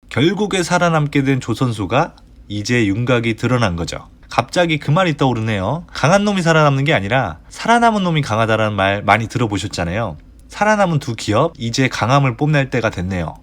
결국에 살아남게 된 조선소가 이제 윤곽이 드러난 거죠. 갑자기 그 말이 떠오르네요. 강한 놈이 살아남는 게 아니라 살아남은 놈이 강하다라는 말 많이 들어보셨잖아요. 살아남은 두 기업, 이제 강함을 뽐낼 때가 됐네요.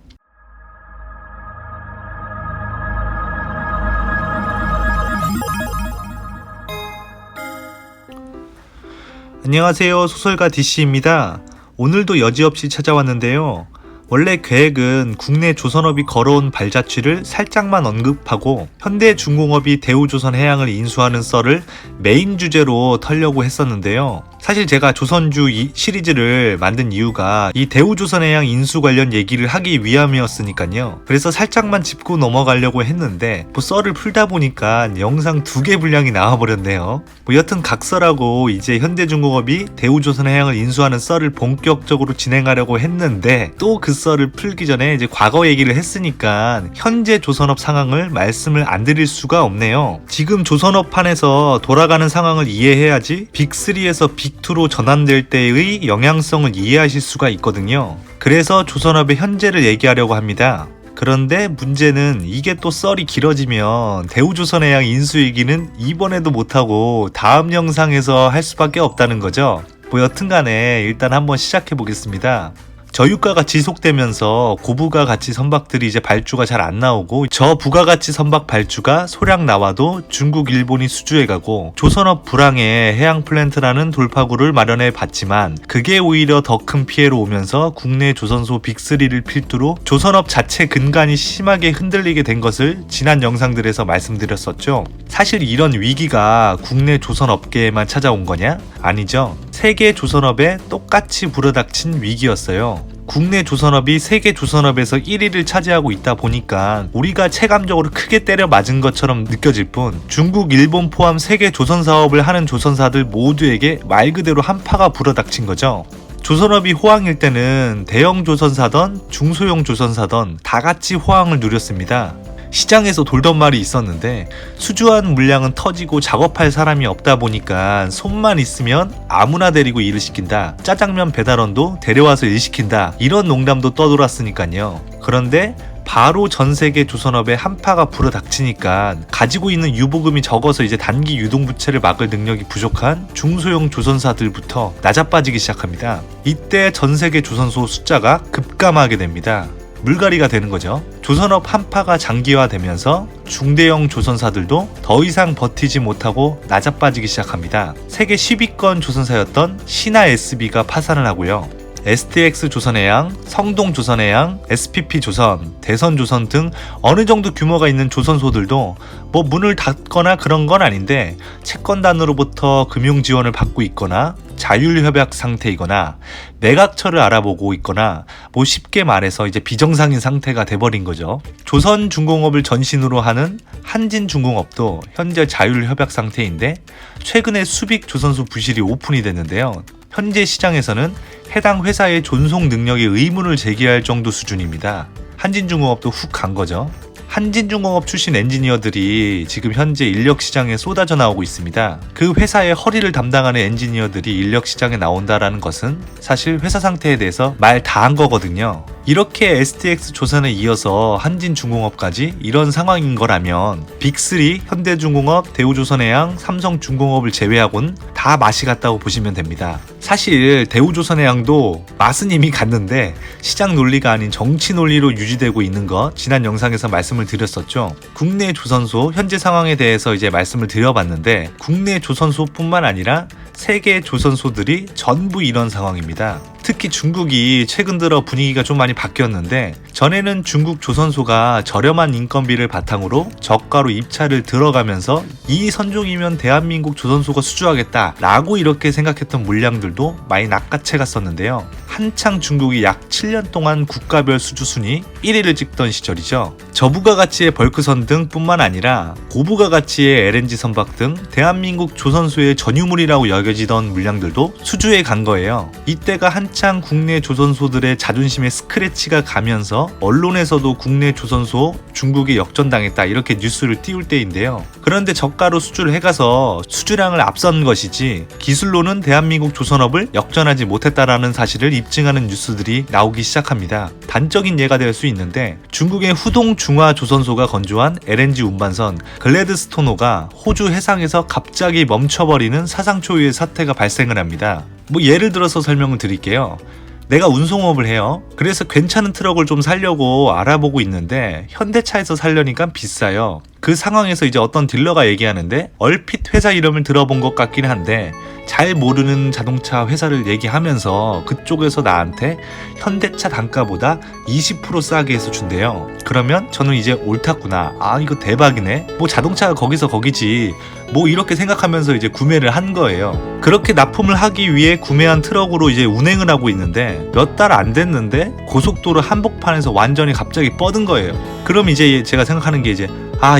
안녕하세요, 소설가 DC입니다. 오늘도 여지없이 찾아왔는데요. 원래 계획은 국내 조선업이 걸어온 발자취를 살짝만 언급하고 현대중공업이 대우조선해양을 인수하는 썰을 메인 주제로 털려고 했었는데요. 사실 제가 조선주 시리즈를 만든 이유가 이 대우조선해양 인수 관련 얘기를 하기 위함이었으니까요. 그래서 살짝만 짚고 넘어가려고 했는데 썰을 풀다 보니까 영상 2개 분량이 나와버렸네요. 여튼 각설하고 이제 현대중공업이 대우조선해양을 인수하는 썰을 본격적으로 진행하려고 했는데 또 그 썰을 풀기 전에 이제 과거 얘기를 했으니까 현재 조선업 상황을 말씀을 안 드릴 수가 없네요. 지금 조선업판에서 돌아가는 상황을 이해해야지 빅3에서 빅2로 전환될 때의 영향성을 이해하실 수가 있거든요. 그래서 조선업의 현재를 얘기하려고 합니다. 그런데 문제는 이게 또 썰이 길어지면 대우조선해양 인수 얘기는 이번에도 못하고 다음 영상에서 할 수밖에 없다는 거죠. 여튼간에 일단 한번 시작해 보겠습니다. 저유가가 지속되면서 고부가가치 선박들이 이제 발주가 잘 안 나오고 저부가가치 선박 발주가 소량 나와도 중국, 일본이 수주해가고 조선업 불황에 해양 플랜트라는 돌파구를 마련해 봤지만 그게 오히려 더 큰 피해로 오면서 국내 조선소 빅3를 필두로 조선업 자체 근간이 심하게 흔들리게 된 것을 지난 영상들에서 말씀드렸었죠. 사실 이런 위기가 국내 조선업계에만 찾아온 거냐? 아니죠. 세계 조선업에 똑같이 불어닥친 위기였어요. 국내 조선업이 세계 조선업에서 1위를 차지하고 있다 보니까 우리가 체감적으로 크게 때려 맞은 것처럼 느껴질 뿐 중국, 일본 포함 세계 조선 사업을 하는 조선사들 모두에게 말 그대로 한파가 불어닥친 거죠. 조선업이 호황일 때는 대형 조선사던 중소형 조선사던 다 같이 호황을 누렸습니다. 시장에서 돌던 말이 있었는데 수주한 물량은 터지고 작업할 사람이 없다 보니까 손만 있으면 아무나 데리고 일을 시킨다. 짜장면 배달원도 데려와서 일 시킨다. 이런 농담도 떠돌았으니까요. 그런데 바로 전세계 조선업에 한파가 불어닥치니까 가지고 있는 유보금이 적어서 이제 단기 유동부채를 막을 능력이 부족한 중소형 조선사들부터 낮아빠지기 시작합니다. 이때 전세계 조선소 숫자가 급감하게 됩니다. 물갈이가 되는 거죠. 조선업 한파가 장기화되면서 중대형 조선사들도 더 이상 버티지 못하고 낮아빠지기 시작합니다. 세계 10위권 조선사였던 신화 SB가 파산을 하고요. STX 조선해양, 성동 조선해양, SPP 조선, 대선 조선 등 어느 정도 규모가 있는 조선소들도 문을 닫거나 그런 건 아닌데 채권단으로부터 금융 지원을 받고 있거나 자율협약 상태이거나 매각처를 알아보고 있거나 쉽게 말해서 이제 비정상인 상태가 돼버린 거죠. 조선중공업을 전신으로 하는 한진중공업도 현재 자율협약 상태인데 최근에 수빅 조선소 부실이 오픈이 됐는데요. 현재 시장에서는 해당 회사의 존속 능력에 의문을 제기할 정도 수준입니다. 한진중공업도 훅 간 거죠. 한진중공업 출신 엔지니어들이 지금 현재 인력시장에 쏟아져 나오고 있습니다. 그 회사의 허리를 담당하는 엔지니어들이 인력시장에 나온다라는 것은 사실 회사 상태에 대해서 말 다 한 거거든요. 이렇게 STX 조선에 이어서 한진중공업까지 이런 상황인 거라면 빅3 현대중공업, 대우조선해양, 삼성중공업을 제외하고는 다 맛이 갔다고 보시면 됩니다. 사실 대우조선해양도 맛은 이미 갔는데 시장 논리가 아닌 정치 논리로 유지되고 있는 거 지난 영상에서 말씀을 드렸었죠. 국내 조선소 현재 상황에 대해서 이제 말씀을 드려봤는데 국내 조선소뿐만 아니라 세계 조선소들이 전부 이런 상황입니다. 특히 중국이 최근 들어 분위기가 좀 많이 바뀌었는데 전에는 중국 조선소가 저렴한 인건비를 바탕으로 저가로 입찰을 들어가면서 이 선종이면 대한민국 조선소가 수주하겠다 라고 이렇게 생각했던 물량들도 많이 낚아채 갔었는데요. 한창 중국이 약 7년 동안 국가별 수주 순위 1위를 찍던 시절이죠. 저부가가치의 벌크선 등 뿐만 아니라 고부가가치의 LNG 선박 등 대한민국 조선소의 전유물이라고 여겨지던 물량들도 수주에 간 거예요. 이때가 한창 한창 국내 조선소들의 자존심에 스크래치가 가면서 언론에서도 국내 조선소 중국에 역전당했다 이렇게 뉴스를 띄울 때인데요. 그런데 저가로 수주를 해가서 수주량을 앞선 것이지 기술로는 대한민국 조선업을 역전하지 못했다라는 사실을 입증하는 뉴스들이 나오기 시작합니다. 단적인 예가 될 수 있는데 중국의 후동 중화 조선소가 건조한 LNG 운반선 글래드스토노가 호주 해상에서 갑자기 멈춰버리는 사상 초유의 사태가 발생을 합니다. 예를 들어서 설명을 드릴게요. 내가 운송업을 해요. 그래서 괜찮은 트럭을 좀 사려고 알아보고 있는데 현대차에서 사려니까 비싸요. 그 상황에서 이제 어떤 딜러가 얘기하는데 얼핏 회사 이름을 들어본 것 같긴 한데 잘 모르는 자동차 회사를 얘기하면서 그쪽에서 나한테 현대차 단가보다 20% 싸게 해서 준대요. 그러면 저는 이제 옳았구나. 이거 대박이네. 자동차가 거기서 거기지. 이렇게 생각하면서 이제 구매를 한 거예요. 그렇게 납품을 하기 위해 구매한 트럭으로 이제 운행을 하고 있는데 몇 달 안 됐는데 고속도로 한복판에서 완전히 갑자기 뻗은 거예요. 그럼 이제 제가 생각하는 게 이제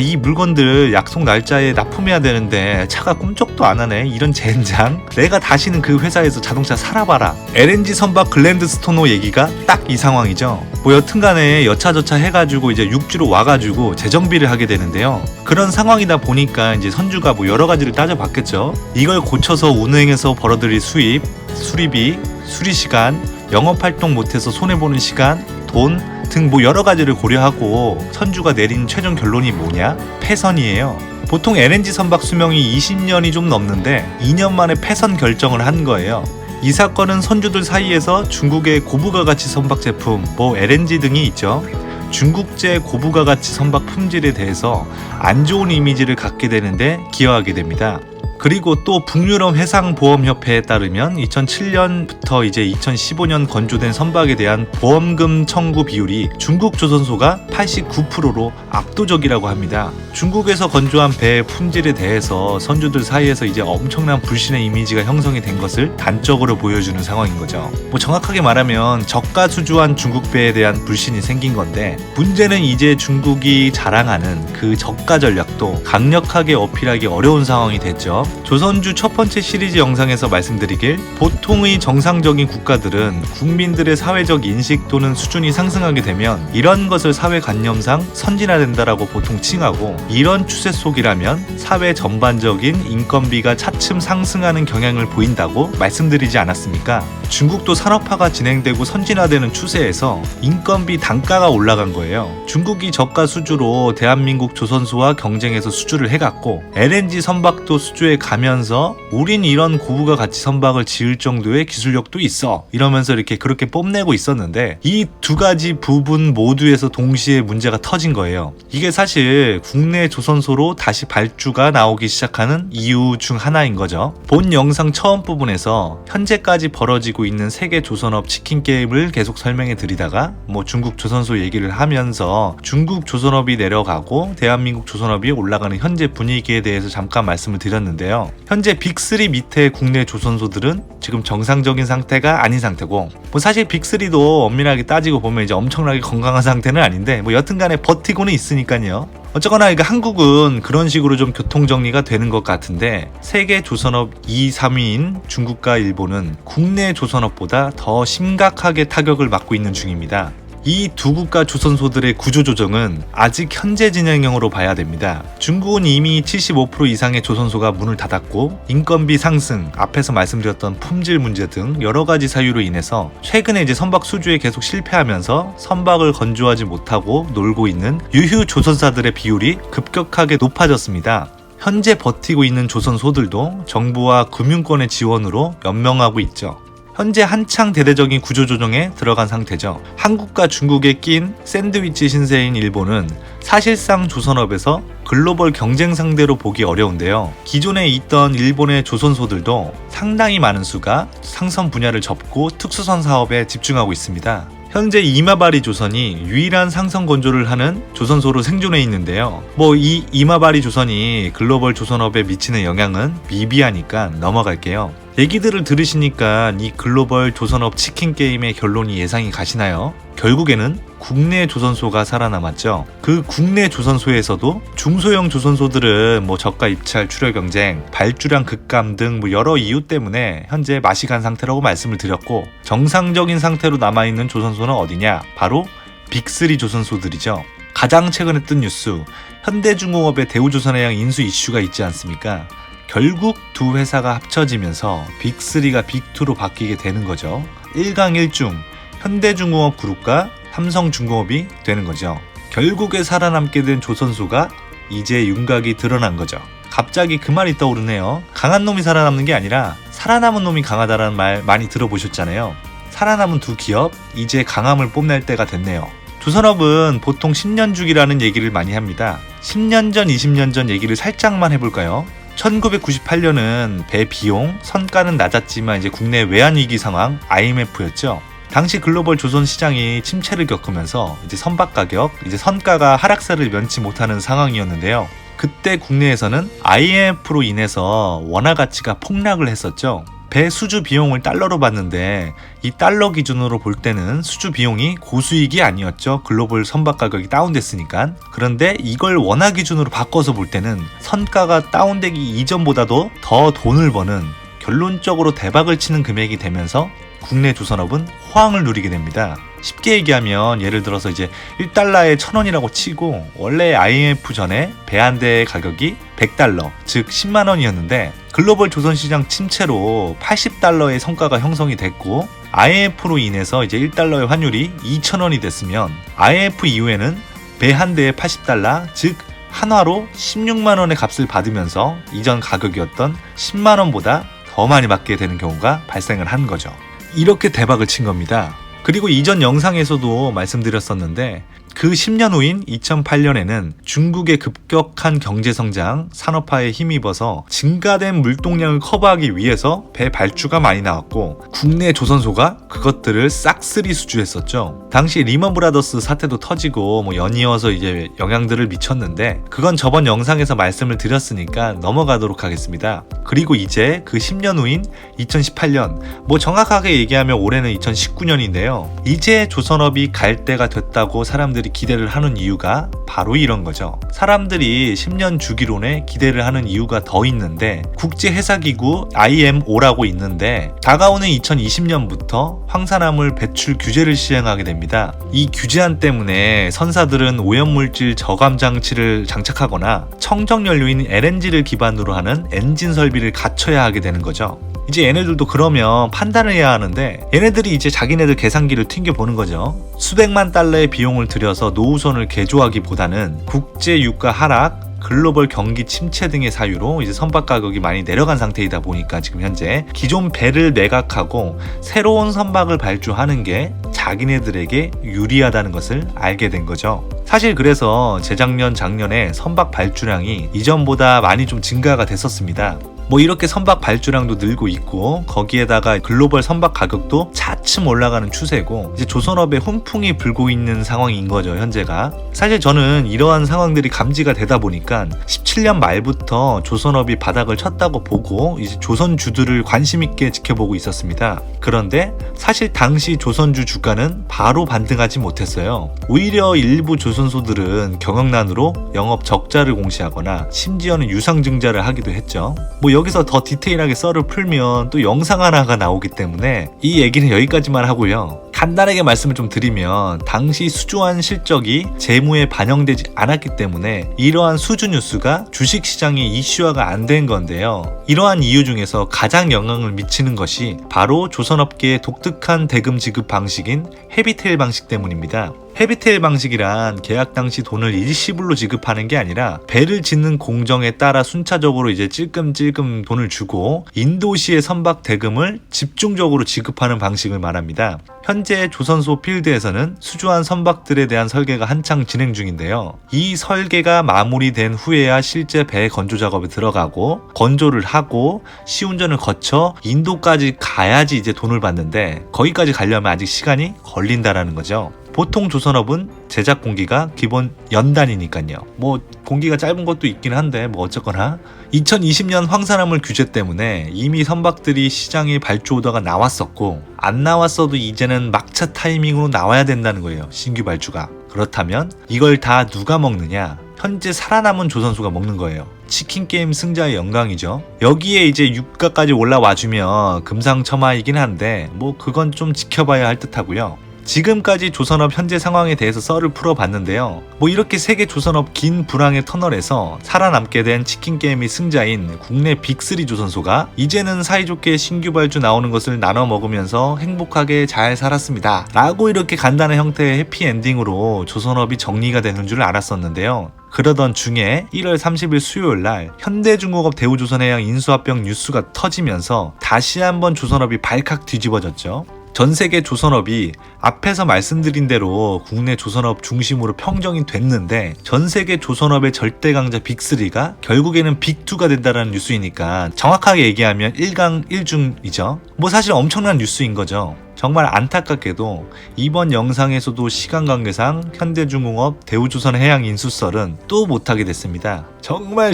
이 물건들 약속 날짜에 납품해야 되는데 차가 꿈쩍도 안 하네. 이런 젠장. 내가 다시는 그 회사에서 자동차 살아봐라. LNG 선박 글랜드스토노 얘기가 딱 이 상황이죠. 여튼간에 여차저차 해가지고 이제 육지로 와가지고 재정비를 하게 되는데요. 그런 상황이다 보니까 이제 선주가 여러 가지를 따져봤겠죠. 이걸 고쳐서 운행해서 벌어들일 수입, 수리비, 수리시간, 영업활동 못해서 손해보는 시간, 돈 등 여러 가지를 고려하고 선주가 내린 최종 결론이 뭐냐? 폐선이에요. 보통 LNG 선박 수명이 20년이 좀 넘는데 2년 만에 폐선 결정을 한 거예요. 이 사건은 선주들 사이에서 중국의 고부가 가치 선박 제품, LNG 등이 있죠. 중국제 고부가 가치 선박 품질에 대해서 안 좋은 이미지를 갖게 되는데 기여하게 됩니다. 그리고 또 북유럽 해상보험협회에 따르면 2007년부터 이제 2015년 건조된 선박에 대한 보험금 청구 비율이 중국 조선소가 89%로 압도적이라고 합니다. 중국에서 건조한 배의 품질에 대해서 선주들 사이에서 이제 엄청난 불신의 이미지가 형성이 된 것을 단적으로 보여주는 상황인 거죠. 정확하게 말하면 저가 수주한 중국 배에 대한 불신이 생긴 건데 문제는 이제 중국이 자랑하는 그 저가 전략도 강력하게 어필하기 어려운 상황이 됐죠. 조선주 첫 번째 시리즈 영상에서 말씀드리길 보통의 정상적인 국가들은 국민들의 사회적 인식 또는 수준이 상승하게 되면 이런 것을 사회관념상 선진화된다라고 보통 칭하고 이런 추세 속이라면 사회 전반적인 인건비가 차츰 상승하는 경향을 보인다고 말씀드리지 않았습니까? 중국도 산업화가 진행되고 선진화되는 추세에서 인건비 단가가 올라간 거예요. 중국이 저가 수주로 대한민국 조선소와 경쟁해서 수주를 해갔고 LNG 선박도 수주에 가면서 우린 이런 고부가 가치 선박을 지을 정도의 기술력도 있어 이러면서 이렇게 그렇게 뽐내고 있었는데 이 두 가지 부분 모두에서 동시에 문제가 터진 거예요. 이게 사실 국내 조선소로 다시 발주가 나오기 시작하는 이유 중 하나인 거죠. 본 영상 처음 부분에서 현재까지 벌어지고 있는 세계 조선업 치킨 게임을 계속 설명해 드리다가 중국 조선소 얘기를 하면서 중국 조선업이 내려가고 대한민국 조선업이 올라가는 현재 분위기에 대해서 잠깐 말씀을 드렸는데요. 현재 빅3 밑에 국내 조선소들은 지금 정상적인 상태가 아닌 상태고 사실 빅3도 엄밀하게 따지고 보면 이제 엄청나게 건강한 상태는 아닌데 여튼간에 버티고는 있으니까요. 어쨌거나 한국은 그런 식으로 좀 교통정리가 되는 것 같은데 세계 조선업 2, 3위인 중국과 일본은 국내 조선업보다 더 심각하게 타격을 받고 있는 중입니다. 이 두 국가 조선소들의 구조조정은 아직 현재 진행형으로 봐야 됩니다. 중국은 이미 75% 이상의 조선소가 문을 닫았고 인건비 상승, 앞에서 말씀드렸던 품질 문제 등 여러 가지 사유로 인해서 최근에 이제 선박 수주에 계속 실패하면서 선박을 건조하지 못하고 놀고 있는 유휴 조선사들의 비율이 급격하게 높아졌습니다. 현재 버티고 있는 조선소들도 정부와 금융권의 지원으로 연명하고 있죠. 현재 한창 대대적인 구조조정에 들어간 상태죠. 한국과 중국에 낀 샌드위치 신세인 일본은 사실상 조선업에서 글로벌 경쟁 상대로 보기 어려운데요. 기존에 있던 일본의 조선소들도 상당히 많은 수가 상선 분야를 접고 특수선 사업에 집중하고 있습니다. 현재 이마바리 조선이 유일한 상선 건조를 하는 조선소로 생존해 있는데요. 이 이마바리 조선이 글로벌 조선업에 미치는 영향은 미비하니까 넘어갈게요. 얘기들을 들으시니까 이 글로벌 조선업 치킨 게임의 결론이 예상이 가시나요? 결국에는 국내 조선소가 살아남았죠. 그 국내 조선소에서도 중소형 조선소들은 저가 입찰 추려 경쟁, 발주량 급감 등 여러 이유 때문에 현재 맛이 간 상태라고 말씀을 드렸고, 정상적인 상태로 남아있는 조선소는 어디냐? 바로 빅3 조선소들이죠. 가장 최근에 뜬 뉴스, 현대중공업의 대우조선해양 인수 이슈가 있지 않습니까? 결국 두 회사가 합쳐지면서 빅3가 빅2로 바뀌게 되는 거죠. 1강 1중 현대중공업 그룹과 삼성중공업이 되는 거죠. 결국에 살아남게 된 조선소가 이제 윤곽이 드러난 거죠. 갑자기 그 말이 떠오르네요. 강한 놈이 살아남는 게 아니라 살아남은 놈이 강하다라는 말 많이 들어보셨잖아요. 살아남은 두 기업, 이제 강함을 뽐낼 때가 됐네요. 조선업은 보통 10년 주기라는 얘기를 많이 합니다. 10년 전, 20년 전 얘기를 살짝만 해볼까요? 1998년은 배 비용, 선가는 낮았지만 이제 국내 외환위기 상황 IMF였죠. 당시 글로벌 조선 시장이 침체를 겪으면서 이제 선박 가격, 이제 선가가 하락세를 면치 못하는 상황이었는데요. 그때 국내에서는 IMF로 인해서 원화 가치가 폭락을 했었죠. 배 수주 비용을 달러로 받는데 이 달러 기준으로 볼 때는 수주 비용이 고수익이 아니었죠. 글로벌 선박 가격이 다운됐으니까. 그런데 이걸 원화 기준으로 바꿔서 볼 때는 선가가 다운되기 이전보다도 더 돈을 버는, 결론적으로 대박을 치는 금액이 되면서 국내 조선업은 호황을 누리게 됩니다. 쉽게 얘기하면 예를 들어서 이제 1달러에 1,000원이라고 치고 원래 IMF 전에 배 한 대의 가격이 100달러, 즉 10만 원이었는데 글로벌 조선시장 침체로 80달러의 성과가 형성이 됐고 IMF로 인해서 이제 1달러의 환율이 2,000원이 됐으면 IMF 이후에는 배 한 대에 80달러, 즉 한화로 16만 원의 값을 받으면서 이전 가격이었던 10만 원보다 더 많이 받게 되는 경우가 발생을 한 거죠. 이렇게 대박을 친 겁니다. 그리고 이전 영상에서도 말씀드렸었는데 그 10년 후인 2008년에는 중국의 급격한 경제성장, 산업화에 힘입어서 증가된 물동량을 커버하기 위해서 배 발주가 많이 나왔고 국내 조선소가 그것들을 싹쓸이 수주했었죠. 당시 리먼 브라더스 사태도 터지고 연이어서 이제 영향들을 미쳤는데 그건 저번 영상에서 말씀을 드렸으니까 넘어가도록 하겠습니다. 그리고 이제 그 10년 후인 2018년, 정확하게 얘기하면 올해는 2019년인데요. 이제 조선업이 갈 때가 됐다고 사람들이 기대를 하는 이유가 바로 이런 거죠. 사람들이 10년 주기론에 기대를 하는 이유가 더 있는데 국제해사기구 IMO라고 있는데 다가오는 2020년부터 황산화물 배출 규제를 시행하게 됩니다. 이 규제안 때문에 선사들은 오염물질 저감 장치를 장착하거나 청정연료인 LNG를 기반으로 하는 엔진 설비를 갖춰야 하게 되는 거죠. 이제 얘네들도 그러면 판단을 해야 하는데 얘네들이 이제 자기네들 계산기를 튕겨보는 거죠. 수백만 달러의 비용을 들여서 노후선을 개조하기보다는 국제 유가 하락, 글로벌 경기 침체 등의 사유로 이제 선박 가격이 많이 내려간 상태이다 보니까 지금 현재 기존 배를 매각하고 새로운 선박을 발주하는 게 자기네들에게 유리하다는 것을 알게 된 거죠. 사실 그래서 재작년, 작년에 선박 발주량이 이전보다 많이 좀 증가가 됐었습니다. 이렇게 선박 발주량도 늘고 있고 거기에다가 글로벌 선박 가격도 차츰 올라가는 추세고 이제 조선업에 훈풍이 불고 있는 상황인 거죠, 현재가. 사실 저는 이러한 상황들이 감지가 되다 보니까 17년 말부터 조선업이 바닥을 쳤다고 보고 이제 조선주들을 관심 있게 지켜보고 있었습니다. 그런데 사실 당시 조선주 주가는 바로 반등하지 못했어요. 오히려 일부 조선소들은 경영난으로 영업 적자를 공시하거나 심지어는 유상증자를 하기도 했죠. 여기서 더 디테일하게 썰을 풀면 또 영상 하나가 나오기 때문에 이 얘기는 여기까지만 하고요. 간단하게 말씀을 좀 드리면 당시 수주한 실적이 재무에 반영되지 않았기 때문에 이러한 수주 뉴스가 주식시장에 이슈화가 안 된 건데요. 이러한 이유 중에서 가장 영향을 미치는 것이 바로 조선업계의 독특한 대금 지급 방식인 헤비테일 방식 때문입니다. 헤비테일 방식이란 계약 당시 돈을 일시불로 지급하는 게 아니라 배를 짓는 공정에 따라 순차적으로 이제 찔끔찔끔 돈을 주고 인도시의 선박 대금을 집중적으로 지급하는 방식을 말합니다. 현재 조선소 필드에서는 수주한 선박들에 대한 설계가 한창 진행 중인데요. 이 설계가 마무리된 후에야 실제 배 건조 작업에 들어가고 건조를 하고 시운전을 거쳐 인도까지 가야지 이제 돈을 받는데 거기까지 가려면 아직 시간이 걸린다라는 거죠. 보통 조선업은 제작 공기가 기본 연단이니까요. 뭐 공기가 짧은 것도 있긴 한데 뭐 어쨌거나 2020년 황산화물 규제 때문에 이미 선박들이 시장에 발주 오더가 나왔었고, 안 나왔어도 이제는 막차 타이밍으로 나와야 된다는 거예요, 신규 발주가. 그렇다면 이걸 다 누가 먹느냐? 현재 살아남은 조선소가 먹는 거예요. 치킨게임 승자의 영광이죠. 여기에 이제 유가까지 올라와주면 금상첨화이긴 한데 뭐 그건 좀 지켜봐야 할 듯하고요. 지금까지 조선업 현재 상황에 대해서 썰을 풀어봤는데요. 뭐 이렇게 세계 조선업 긴 불황의 터널에서 살아남게 된 치킨게임이 승자인 국내 빅3 조선소가 이제는 사이좋게 신규 발주 나오는 것을 나눠 먹으면서 행복하게 잘 살았습니다 라고 이렇게 간단한 형태의 해피엔딩으로 조선업이 정리가 되는 줄 알았었는데요. 그러던 중에 1월 30일 수요일날 현대중공업 대우조선해양 인수합병 뉴스가 터지면서 다시 한번 조선업이 발칵 뒤집어졌죠. 전세계 조선업이 앞에서 말씀드린 대로 국내 조선업 중심으로 평정이 됐는데, 전세계 조선업의 절대 강자 빅3가 결국에는 빅2가 된다는 뉴스이니까 정확하게 얘기하면 1강 1중이죠. 뭐 사실 엄청난 뉴스인 거죠. 정말 안타깝게도 이번 영상에서도 시간 관계상 현대중공업 대우조선해양 인수설은 또 못하게 됐습니다. 정말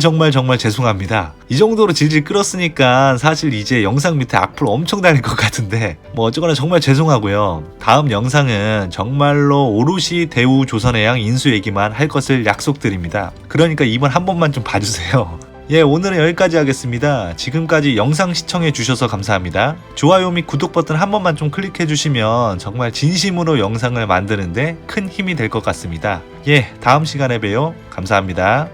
죄송합니다. 이 정도로 질질 끌었으니까 사실 이제 영상 밑에 악플 엄청 달릴 것 같은데 뭐 어쨌거나 정말 죄송하고요. 다음 영상은 정말로 오롯이 대우조선해양 인수 얘기만 할 것을 약속드립니다. 그러니까 이번 한 번만 좀 봐주세요. 예, 오늘은 여기까지 하겠습니다. 지금까지 영상 시청해 주셔서 감사합니다. 좋아요 및 구독 버튼 한 번만 좀 클릭해 주시면 정말 진심으로 영상을 만드는데 큰 힘이 될 것 같습니다. 예, 다음 시간에 봬요. 감사합니다.